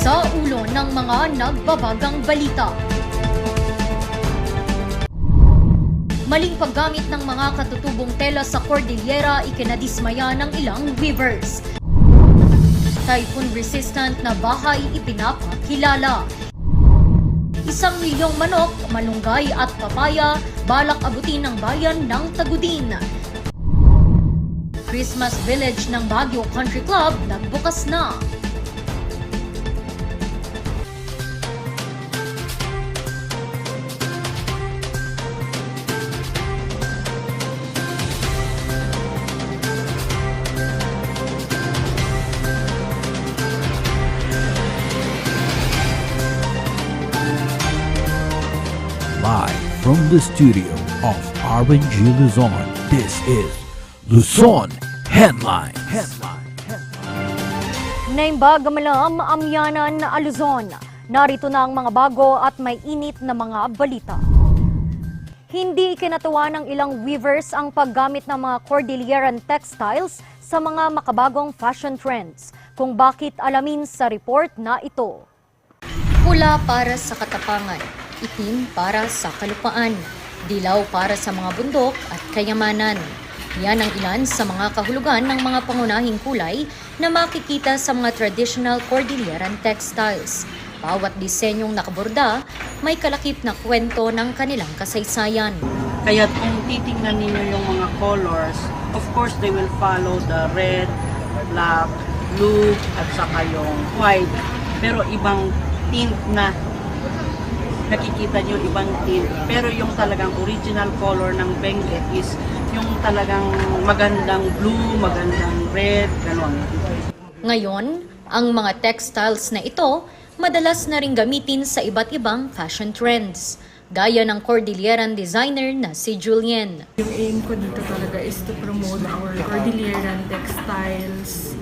Sa ulo ng mga nagbabagang balita. Maling paggamit ng mga katutubong tela sa Cordillera ikinadismaya ng ilang weavers. Typhoon-resistant na bahay ipinapakilala. 1 milyong manok, malunggay at papaya balak abutin ng bayan ng Tagudin. Christmas Village ng Baguio Country Club nagbukas na. Live from the studio of RNG Luzon, this is Luzon Headline. Naimbag malam amyanan na Luzon. Narito na ang mga bago at may init na mga balita. Hindi ikinatuwa ng ilang weavers ang paggamit ng mga Cordilleran textiles sa mga makabagong fashion trends. Kung bakit alamin sa report na ito. Pula para sa katapangan. Itim para sa kalupaan, dilaw para sa mga bundok at kayamanan. Yan ang ilan sa mga kahulugan ng mga pangunahing kulay na makikita sa mga traditional Cordilleran textiles. Bawat disenyong nakaborda, may kalakip na kwento ng kanilang kasaysayan. Kaya kung titingnan ninyo yung mga colors, of course they will follow the red, black, blue, at saka yung white. Pero ibang tint na nakikita nyo, ibang tint. Pero yung talagang original color ng Benguet is yung talagang magandang blue, magandang red, gano'n. Ngayon, ang mga textiles na ito madalas na rin gamitin sa iba't ibang fashion trends. Gaya ng Cordilleran designer na si Julien. Yung aim ko dito talaga is to promote our Cordilleran textiles,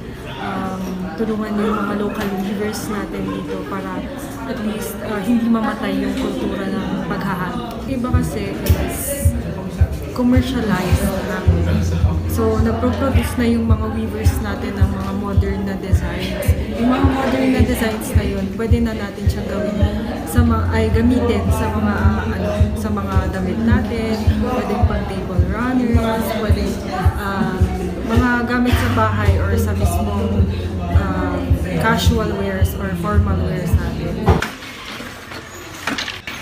tulungan yung mga local weavers natin dito para at least hindi mamatay yung kultura ng paghahalo. Iba kasi is commercialized na. So, nagpo-produce na yung mga weavers natin ng mga modern na designs. Yung mga modern na designs na yun, pwede na natin siyang gawin gamitin sa mga sa mga damit natin, pwede pang table runners, pwede mga gamit sa bahay or sa mismong casual wears or formal wears natin.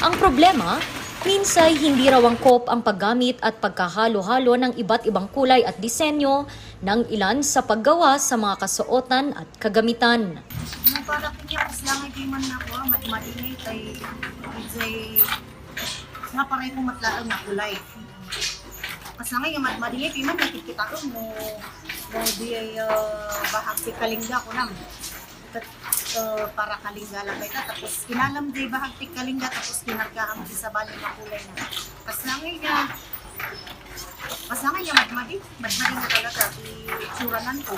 Ang problema, minsay hindi raw angkop ang paggamit at pagkahalo-halo ng iba't ibang kulay at disenyo ng ilan sa paggawa sa mga kasuotan at kagamitan. Para kinyas lang ay man ako, matmaingay kay nga paray kong matlaan na kulay. Kasi nga yung matmaingay kay man nakikita ko mo di ay bahag si kalingga ko nam. Para kalingga lang ita tapos kinalam di bahag ti kalingga tapos kinargaam di sa bali na kulay na. Kasi nga yung matmadi na talaga itsuranan ko.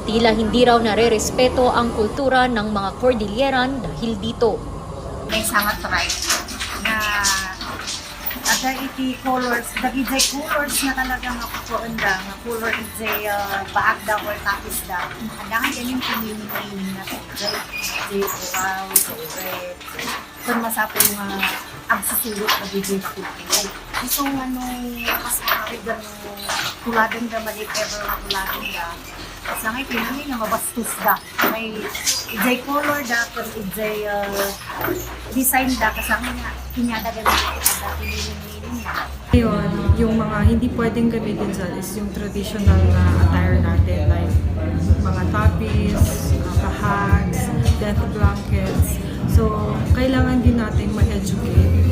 Tila hindi raw nare-respeto ang kultura ng mga Cordilleran dahil dito. May sangat try na ada iti colors, dagijay colors na talagang nakukuunda, nga color iti baag da or tapis da. Adangan yan yung pinili na iti wow, red. Kung masapo yung agsusulot na bigay ko. So, kasari gano'ng tuladan da mali ever na tuladan da. Kasi nga pinili nga mabastos da. May ijay color da, kung ijay design da. Kasi nga kinyada gano'n da, pinili na. Ngayon, yung mga hindi pwedeng gamitin dyan is yung traditional na attire natin like mga tapis, kahags, death blankets. So, kailangan din natin ma-educate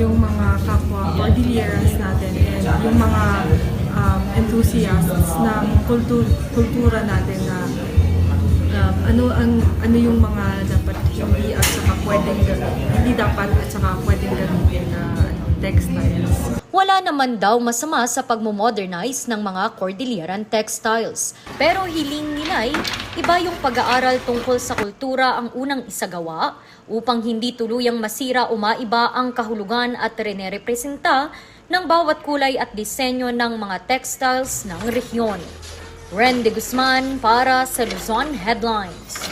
yung mga kapwa Cordilleras natin and yung mga enthusiasts ng kultura natin na ano yung mga dapat hindi at saka pwedeng gamitin, hindi dapat at saka pwedeng gamitin na textiles. Wala naman daw masama sa pagmomodernize ng mga Cordilleran textiles. Pero hiling nila'y iba yung pag-aaral tungkol sa kultura ang unang isagawa upang hindi tuluyang masira o maiba ang kahulugan at rene-representa ng bawat kulay at disenyo ng mga textiles ng rehiyon. Ren de Guzman para sa Luzon Headlines.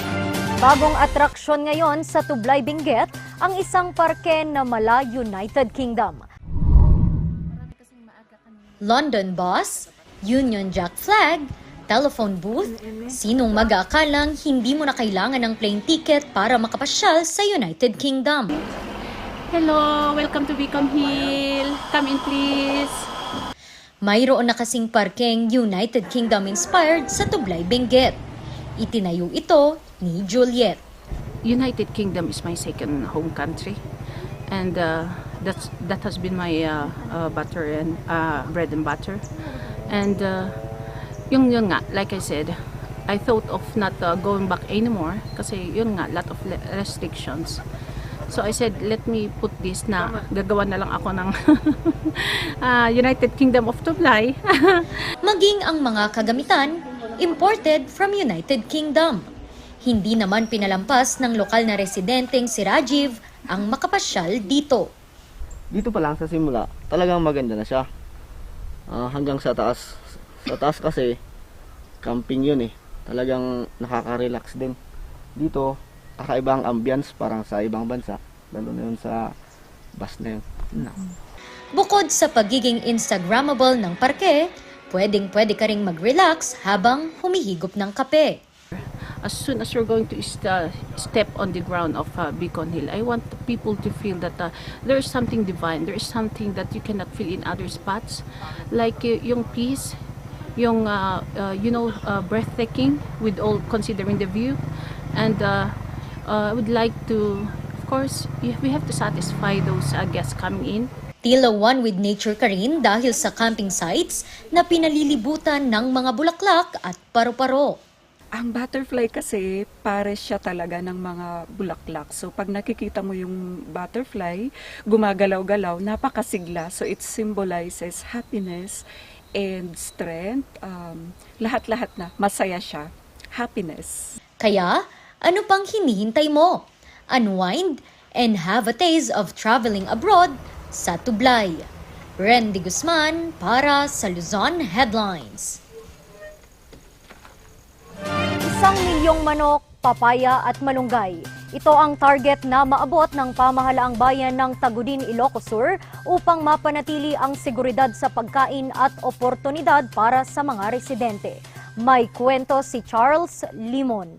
Bagong atraksyon ngayon sa Tublay Benguet ang isang parke na mala United Kingdom. London Bus, Union Jack Flag, telephone booth, sinong mag-aakalang hindi mo na kailangan ng plane ticket para makapasyal sa United Kingdom. Hello, welcome to Beacon Hill. Come in please. Mayroon na kasing parkeng United Kingdom-inspired sa Tublay Benguet. Itinayo ito ni Juliet. United Kingdom is my second home country, and that has been my butter and bread and butter. And yun nga, like I said, I thought of not going back anymore kasi yun nga, lot of restrictions. So I said, let me put this na gagawa na lang ako ng United Kingdom of Tublay. Maging ang mga kagamitan, imported from United Kingdom. Hindi naman pinalampas ng lokal na residenteng si Rajiv ang makapasyal dito. Dito pa lang sa simula, talagang maganda na siya. Hanggang sa taas. Sa taas kasi, camping yun eh. Talagang nakaka-relax din. Dito, kakaiba ang ambience parang sa ibang bansa. Lalo na yun sa bus na yun. Bukod sa pagiging Instagrammable ng parke, pwedeng-pwede ka ring mag-relax habang humihigop ng kape. As soon as you're going to step on the ground of Beacon Hill, I want people to feel that there is something divine, there is something that you cannot feel in other spots. Like yung peace, yung breathtaking with all considering the view. And I would like to, of course, we have to satisfy those guests coming in. Tila one with nature ka rin dahil sa camping sites na pinalilibutan ng mga bulaklak at paru-paro. Ang butterfly kasi, pares siya talaga ng mga bulaklak. So, pag nakikita mo yung butterfly, gumagalaw-galaw, napakasigla. So, it symbolizes happiness and strength. Lahat-lahat na, masaya siya. Happiness. Kaya, ano pang hinihintay mo? Unwind and have a taste of traveling abroad sa Tublay. Randy Guzman para sa Luzon Headlines. 1,000,000 manok, papaya at malunggay. Ito ang target na maabot ng pamahalaang bayan ng Tagudin, Ilocos Sur upang mapanatili ang seguridad sa pagkain at oportunidad para sa mga residente. May kwento si Charles Limon.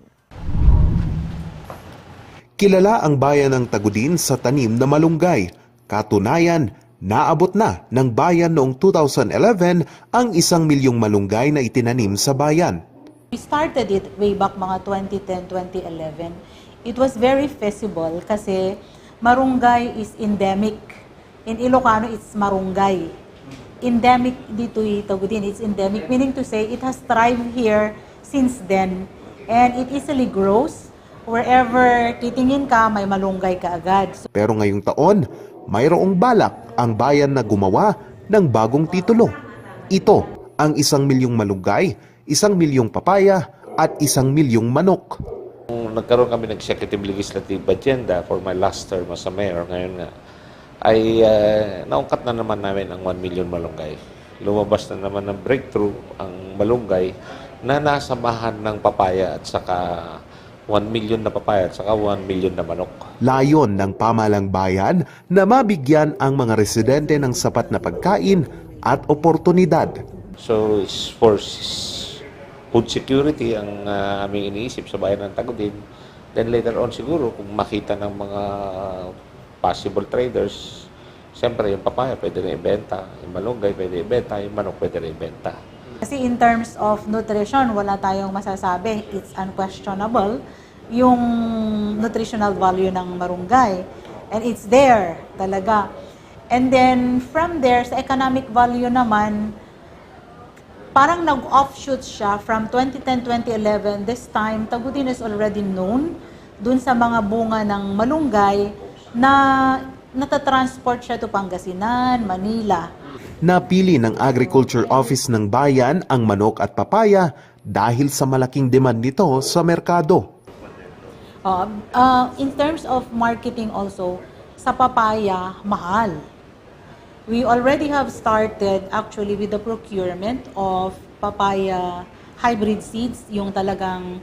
Kilala ang bayan ng Tagudin sa tanim na malunggay. Katunayan, naabot na ng bayan noong 2011 ang 1,000,000 malunggay na itinanim sa bayan. We started it way back mga 2010, 2011. It was very feasible kasi marunggay is endemic. In Ilocano, it's marunggay. Endemic dito Tagudin, it's endemic, meaning to say it has thrived here since then and it easily grows. Wherever titingin ka, may malunggay ka agad. Pero ngayong taon, mayroong balak ang bayan na gumawa ng bagong titulo. Ito ang 1,000,000 malunggay, 1,000,000 papaya at 1,000,000 manok. Nagkaroon kami ng executive legislative agenda for my last term as a mayor. Ngayon nga, ay naungkat na naman namin ang 1,000,000 malunggay. Lumabas na naman ng breakthrough ang malunggay na nasamahan ng papaya at saka 1,000,000 na papaya at saka 1,000,000 na manok. Layon ng pamahalang bayan na mabigyan ang mga residente ng sapat na pagkain at oportunidad. So, it's for food security ang aming iniisip sa bayan ng Tagudin. Then later on siguro, kung makita ng mga possible traders, siyempre yung papaya pwede rin ibenta, yung malunggay pwede ibenta, yung manok pwede rin ibenta. Kasi in terms of nutrition, wala tayong masasabi. It's unquestionable yung nutritional value ng marunggay. And it's there talaga. And then from there, sa economic value naman, parang nag-offshoot siya from 2010, 2011. This time, Tagudin is already known dun sa mga bunga ng malunggay na natatransport siya to Pangasinan, Manila. Napili ng Agriculture Office ng bayan ang manok at papaya dahil sa malaking demand nito sa merkado. In terms of marketing also, sa papaya, mahal. We already have started actually with the procurement of papaya hybrid seeds, yung talagang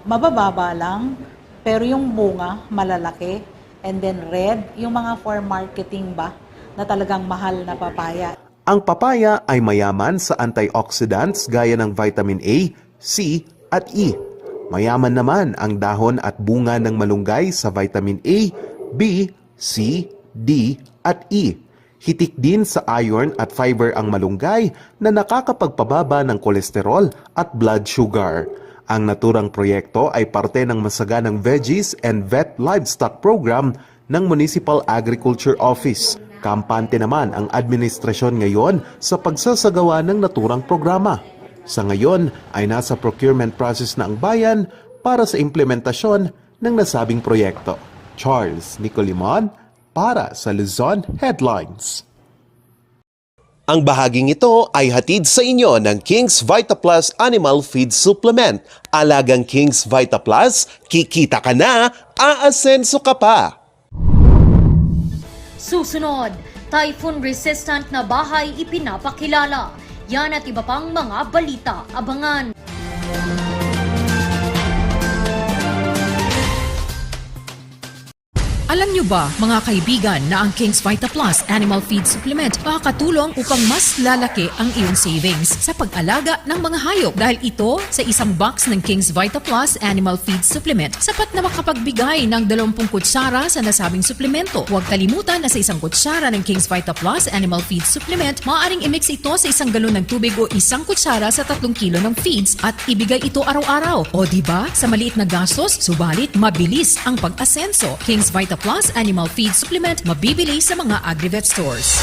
mabababa lang, pero yung bunga malalaki. And then red, yung mga for marketing ba, na talagang mahal na papaya. Ang papaya ay mayaman sa antioxidants gaya ng vitamin A, C at E. Mayaman naman ang dahon at bunga ng malunggay sa vitamin A, B, C, D at E. Hitik din sa iron at fiber ang malunggay na nakakapagpababa ng kolesterol at blood sugar. Ang naturang proyekto ay parte ng masaganang Veggies and Vet Livestock Program ng Municipal Agriculture Office. Kampante naman ang administrasyon ngayon sa pagsasagawa ng naturang programa. Sa ngayon ay nasa procurement process na ang bayan para sa implementasyon ng nasabing proyekto. Charles Nicolimon para sa Luzon Headlines. Ang bahaging ito ay hatid sa inyo ng King's Vita Plus Animal Feed Supplement. Alagang King's Vita Plus, kikita ka na, aasenso ka pa. Susunod, typhoon-resistant na bahay ipinapakilala. Yan at iba pang mga balita. Abangan! Alam nyo ba, mga kaibigan, na ang King's Vita Plus Animal Feed Supplement makakatulong upang mas lalaki ang iyong savings sa pag-alaga ng mga hayop dahil ito sa isang box ng King's Vita Plus Animal Feed Supplement sapat na makapagbigay ng 20 kutsara sa nasabing suplemento. Huwag kalimutan na sa isang kutsara ng King's Vita Plus Animal Feed Supplement, maaaring i-mix ito sa isang galon ng tubig o isang kutsara sa 3 kilo ng feeds at ibigay ito araw-araw. O diba, sa maliit na gastos, subalit mabilis ang pag-asenso. King's Vita Plus Animal Feed Supplement mabibili sa mga Agrivet stores.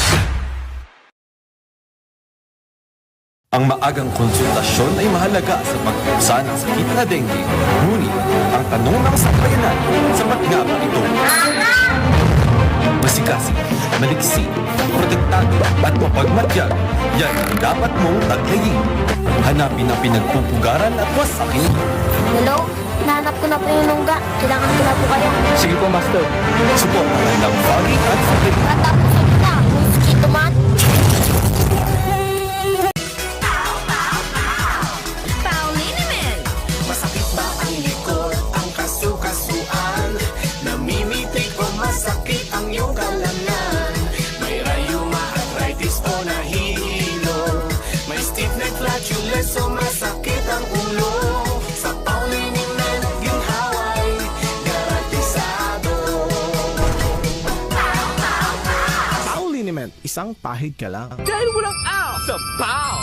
Ang maagang konsultasyon ay mahalaga sa pagkusa ng sakit na dengue. Ngunit, ang tanong ng sambayanan, sapat nga ba ito? Masikasi, maliksi, protektado at mapagmatyag, yan ang dapat mong taglayin. Hanapin ang pinagpupugaran at wasakin. Hello? Nahanap ko na po yung lungga. Kailangan ko na po kayo. Sige po, Master. Suportahan ng fogging at fogging. Matapos ito na, mosquito man. Pauliniment! Masakit ba ang likod, ang kasu-kasuan? Namimitig o masakit ang iyong kalamnan? May rayuma, arthritis o nahihilo? May stiff neck, flatulence o masakit ang ulo? Sa Pauliniment, isang pahid ka lang. Dahil walang out sa PAW!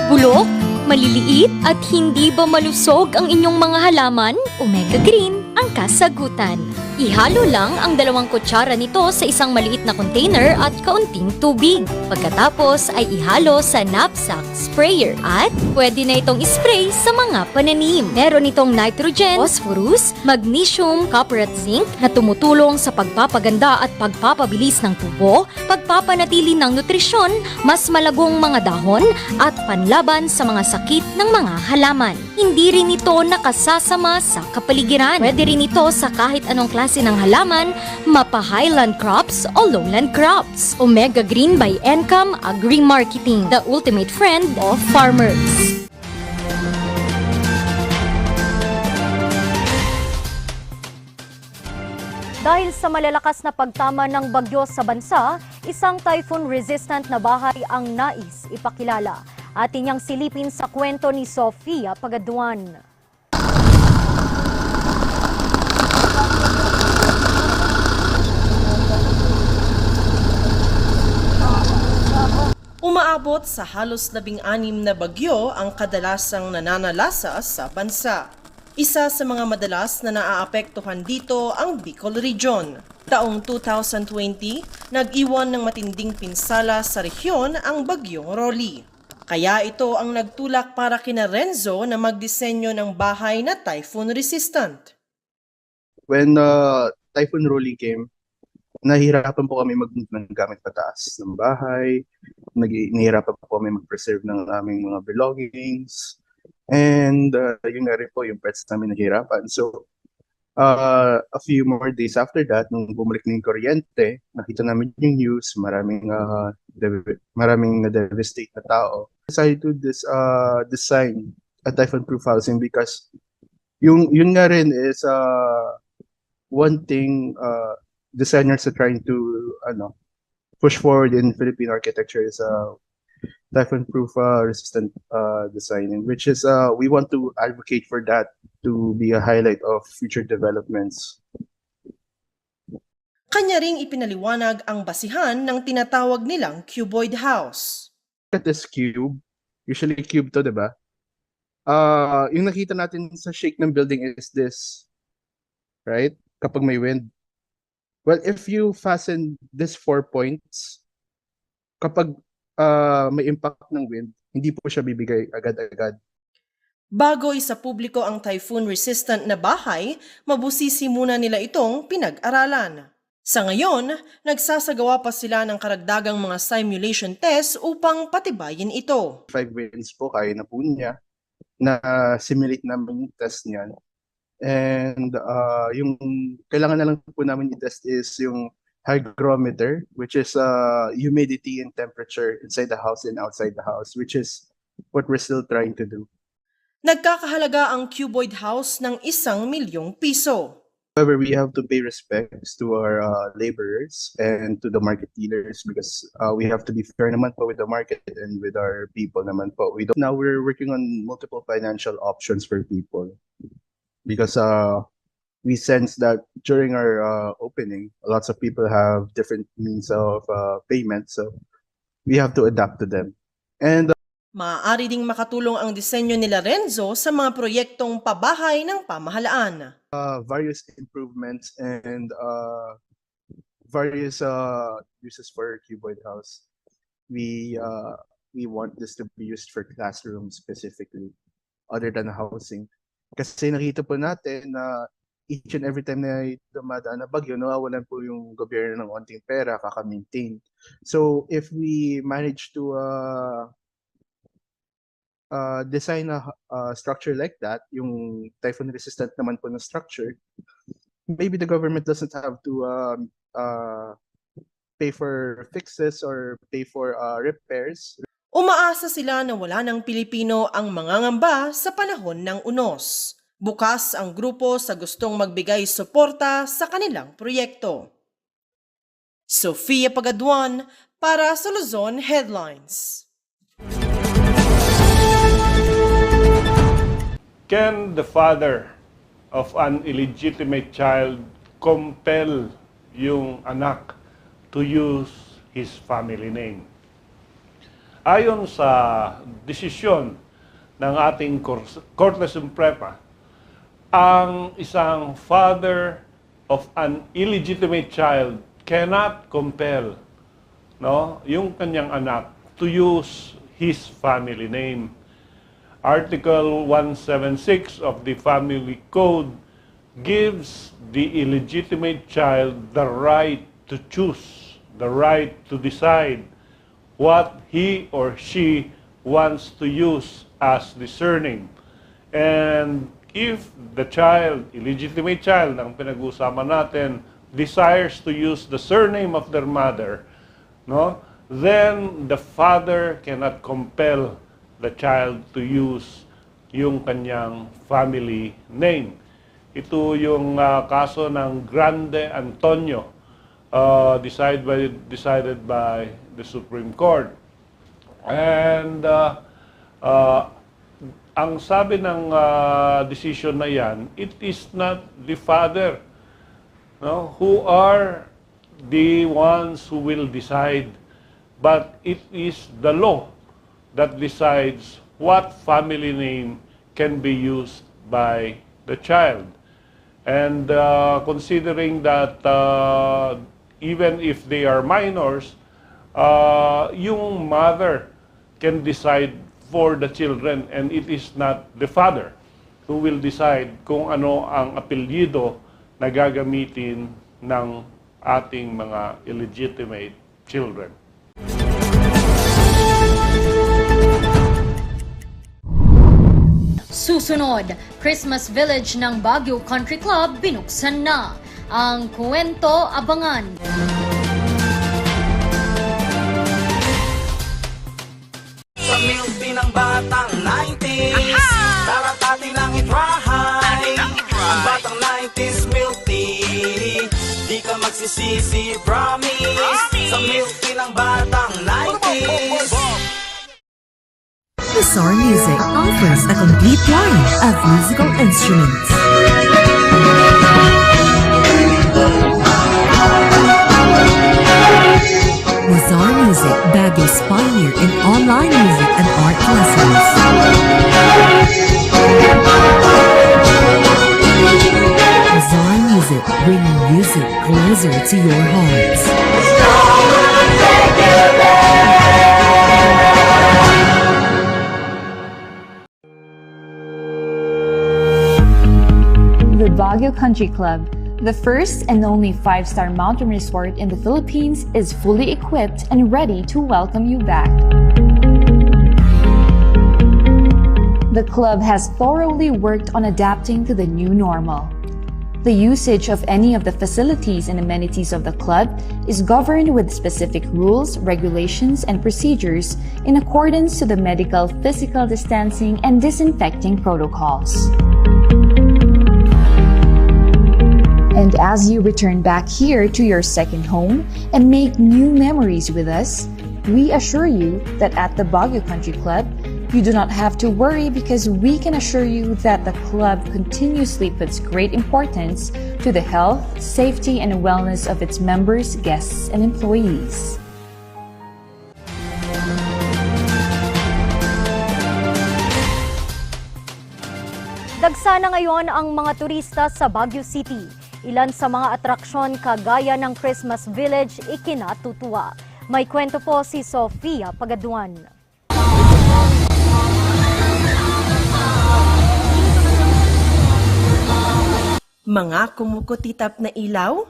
Bulok, maliliit at hindi ba malusog ang inyong mga halaman? Omega Green ang kasagutan. Ihalo lang ang 2 kutsara nito sa isang maliit na container at kaunting tubig. Pagkatapos ay ihalo sa knapsack sprayer at pwede na itong ispray sa mga pananim. Meron itong nitrogen, phosphorus, magnesium, copper at zinc na tumutulong sa pagpapaganda at pagpapabilis ng tubo, pagpapanatili ng nutrisyon, mas malagong mga dahon at panlaban sa mga sakit ng mga halaman. Hindi rin ito nakasasama sa kapaligiran. Pwede rin ito sa kahit anong klase ng halaman, mapa-highland crops o lowland crops. Omega Green by Encam Agri-Marketing, the ultimate friend of farmers. Dahil sa malalakas na pagtama ng bagyo sa bansa, isang typhoon-resistant na bahay ang nais ipakilala. Atin niyang silipin sa kwento ni Sofia Pagaduan. Umaabot sa halos 16 na bagyo ang kadalasang nananalasa sa bansa. Isa sa mga madalas na naaapektuhan dito ang Bicol Region. Taong 2020, nag-iwan ng matinding pinsala sa rehiyon ang bagyong Rolly. Kaya ito ang nagtulak para kina Renzo na magdisenyo ng bahay na typhoon resistant. When Typhoon Rolly came, nahihirapan po kami mag-move ng gamit pataas ng bahay, nahihirapan po kami mag-preserve ng aming mga belongings, and yun nga rin po, yung pets namin nahihirapan. So, a few more days after that, nung bumalik na yung kuryente, nakita namin yung news, maraming na-devastate na tao. Decided to design a typhoon-proof housing because yun nga rin is one thing designers are trying to push forward in Philippine architecture is typhoon-proof resistant designing, which is we want to advocate for that to be a highlight of future developments. Kanya ring ipinaliwanag ang basihan ng tinatawag nilang cuboid house. At this cube, usually cube to, diba? Yung nakita natin sa shape ng building is this, right? Kapag may wind. Well, if you fasten these 4 points, kapag may impact ng wind, hindi po siya bibigay agad-agad. Bago isa publiko ang typhoon-resistant na bahay, mabusisi muna nila itong pinag-aralan. Sa ngayon, nagsasagawa pa sila ng karagdagang mga simulation tests upang patibayin ito. 5 winds po, kaya na po niya na simulate namin yung test niyan. And yung kailangan na lang po namin i-test is yung hygrometer, which is humidity and temperature inside the house and outside the house, which is what we're still trying to do. Nagkakahalaga ang cuboid house ng 1 milyong piso. However, we have to pay respects to our laborers and to the market dealers because we have to be fair naman po with the market and with our people naman po. Now we're working on multiple financial options for people because we sense that during our opening, lots of people have different means of payment, so we have to adapt to them. And Maaari ding makatulong ang disenyo nila Renzo sa mga proyektong pabahay ng pamahalaan. Various improvements and various uses for cuboid house. We want this to be used for classrooms specifically, other than housing. Kasi nakita po natin na each and every time na dumadaan na bagyo, nawawalan po yung gobyerno ng onting pera kaka-maintain. So if we manage to design a structure like that, yung typhoon resistant naman po na structure, maybe the government doesn't have to pay for fixes or pay for repairs. Umaasa sila na wala ng Pilipino ang mangangamba sa panahon ng unos. Bukas ang grupo sa gustong magbigay suporta sa kanilang proyekto. Sofia Pagaduan para sa Luzon Headlines. Can the father of an illegitimate child compel yung anak to use his family name? Ayon sa desisyon ng ating Korte Suprema, ang isang father of an illegitimate child cannot compel yung kanyang anak to use his family name. Article 176 of the Family Code gives the illegitimate child the right to choose, the right to decide what he or she wants to use as the surname. And if the child, illegitimate child, ang pinag-uusapan natin, desires to use the surname of their mother, then the father cannot compel the child to use yung kanyang family name. Ito yung kaso ng Grande Antonio, decided by the Supreme Court. And ang sabi ng decision na yan, it is not the father who are the ones who will decide, but it is the law that decides what family name can be used by the child. And considering that even if they are minors, yung mother can decide for the children and it is not the father who will decide kung ano ang apelyido na gagamitin ng ating mga illegitimate children. Susunod, Christmas Village ng Baguio Country Club binuksan na. Ang kwento abangan. Sa milk ng batang 90s. magsisisi, promise. Sa milky ng batang 90s. Bizarre Music offers a complete line of musical instruments. Bizarre Music, Baguio's pioneer in online music and art lessons. Bizarre Music, bringing music closer to your hearts. The Baguio Country Club, the first and only 5-star mountain resort in the Philippines, is fully equipped and ready to welcome you back. The club has thoroughly worked on adapting to the new normal. The usage of any of the facilities and amenities of the club is governed with specific rules, regulations, and procedures in accordance to the medical, physical distancing, and disinfecting protocols. And as you return back here to your second home and make new memories with us, we assure you that at the Baguio Country Club, you do not have to worry because we can assure you that the club continuously puts great importance to the health, safety, and wellness of its members, guests, and employees. Dagsa na ngayon ang mga turista sa Baguio City. Ilan sa mga atraksyon kagaya ng Christmas Village ikinatutuwa. May kwento po si Sofia Pagaduan. Mga kumukutitap na ilaw,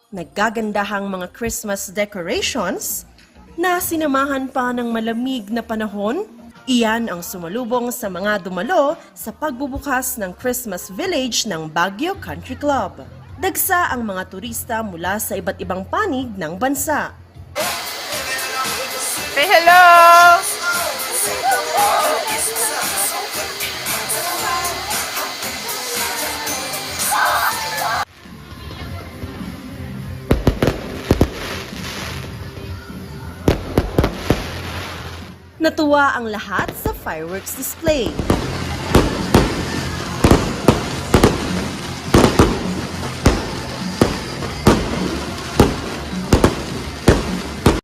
naggagandahang mga Christmas decorations, na sinamahan pa ng malamig na panahon, iyan ang sumalubong sa mga dumalo sa pagbubukas ng Christmas Village ng Baguio Country Club. Dagsa ang mga turista mula sa iba't ibang panig ng bansa. Say hello! Natuwa ang lahat sa fireworks display.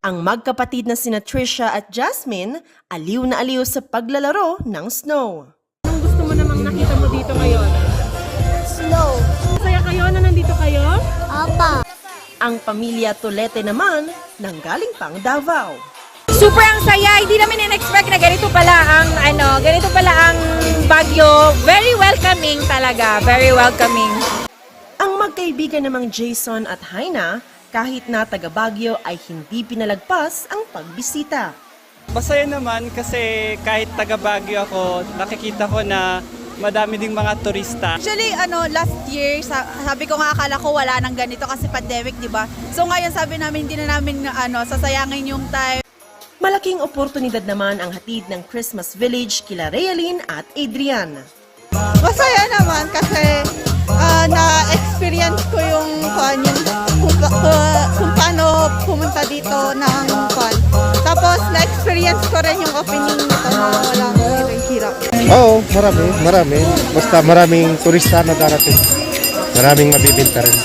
Ang magkapatid na sina Trisha at Jasmine, aliw na aliw sa paglalaro ng snow. Anong gusto mo namang nakita mo dito ngayon? Snow. Masaya kayo na nandito kayo? Apa. Ang pamilya Tolete naman, nanggaling pang Davao. Super ang saya, hindi namin in-expect na ganito pala ang Baguio. Very welcoming talaga, very welcoming. Ang magkaibigan namang Jason at Haina, kahit na taga Baguio ay hindi pinalagpas ang pagbisita. Masaya naman kasi kahit taga Baguio ako, nakikita ko na madami ding mga turista. Actually, last year, sabi ko nga akala ko wala nang ganito kasi pandemic, di ba? So ngayon sabi namin hindi na namin sasayangin yung time. Malaking oportunidad naman ang hatid ng Christmas Village kila Realyn at Adrian. Masaya naman kasi na-experience ko yung kung paano pumunta dito ng Tapos na-experience ko rin yung opening nito na walang hirap. Oo, marami. Basta maraming turista na darating. Maraming mabibinta rin.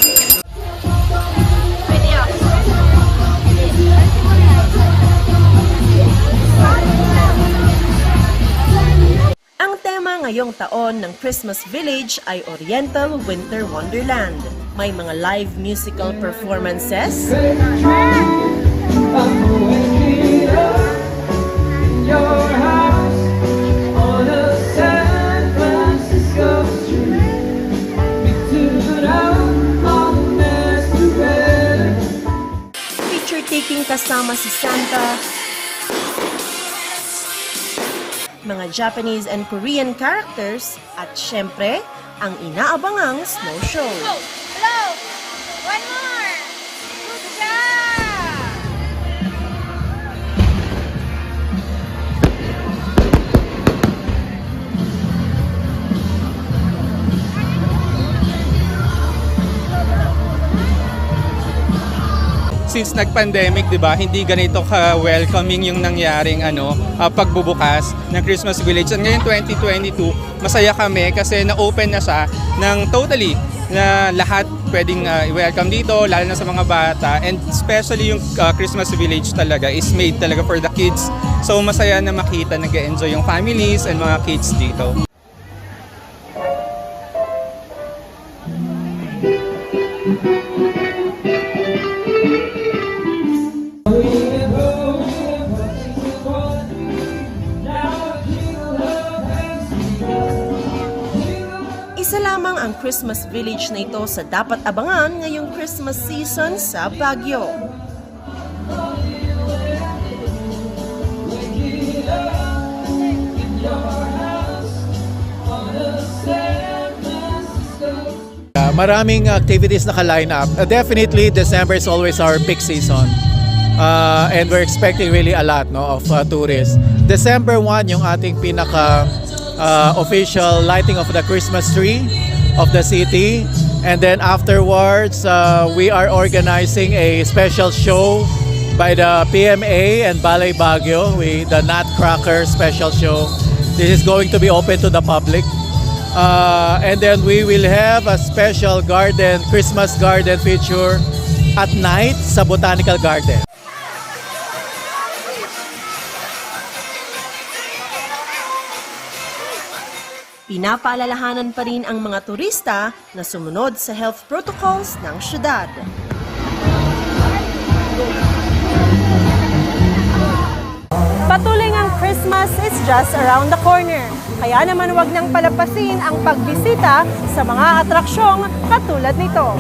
Ang tema ngayong taon ng Christmas Village ay Oriental Winter Wonderland. May mga live musical performances, picture taking kasama si Santa, mga Japanese and Korean characters, at syempre, ang inaabangang snow show. Hello! One more! Good job! since nag-pandemic, 'di ba, hindi ganito ka-welcoming yung nangyaring pagbubukas ng Christmas Village. And ngayon 2022, masaya kami kasi na-open na siya ng totally na lahat pwedeng i-welcome dito, lalo na sa mga bata. And especially yung Christmas Village talaga is made talaga for the kids. So masaya na makita nag-enjoy yung families and mga kids dito. Isa lamang ang Christmas Village na ito sa dapat abangan ngayong Christmas season sa Baguio. Maraming activities naka-line up. Definitely, December is always our peak season. And we're expecting really a lot of tourists. December 1, yung ating pinaka official lighting of the Christmas tree of the city. And then afterwards, we are organizing a special show by the PMA and Ballet Baguio, the Nutcracker special show. This is going to be open to the public. And then we will have a special garden, Christmas garden feature at night sa Botanical Garden. Pinapaalalahanan pa rin ang mga turista na sumunod sa health protocols ng syudad. Patuloy ang Christmas is just around the corner. Kaya naman wag nang palapasin ang pagbisita sa mga atraksyong katulad nito.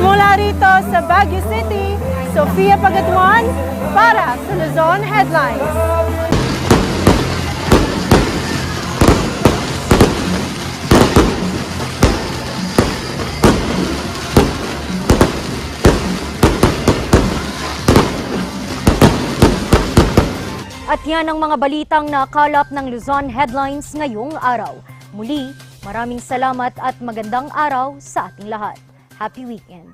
Mula rito sa Baguio City, Sofia Pagaduan para sa Luzon Headlines. At yan ang mga balitang nakalap ng Luzon Headlines ngayong araw. Muli, maraming salamat at magandang araw sa ating lahat. Happy weekend!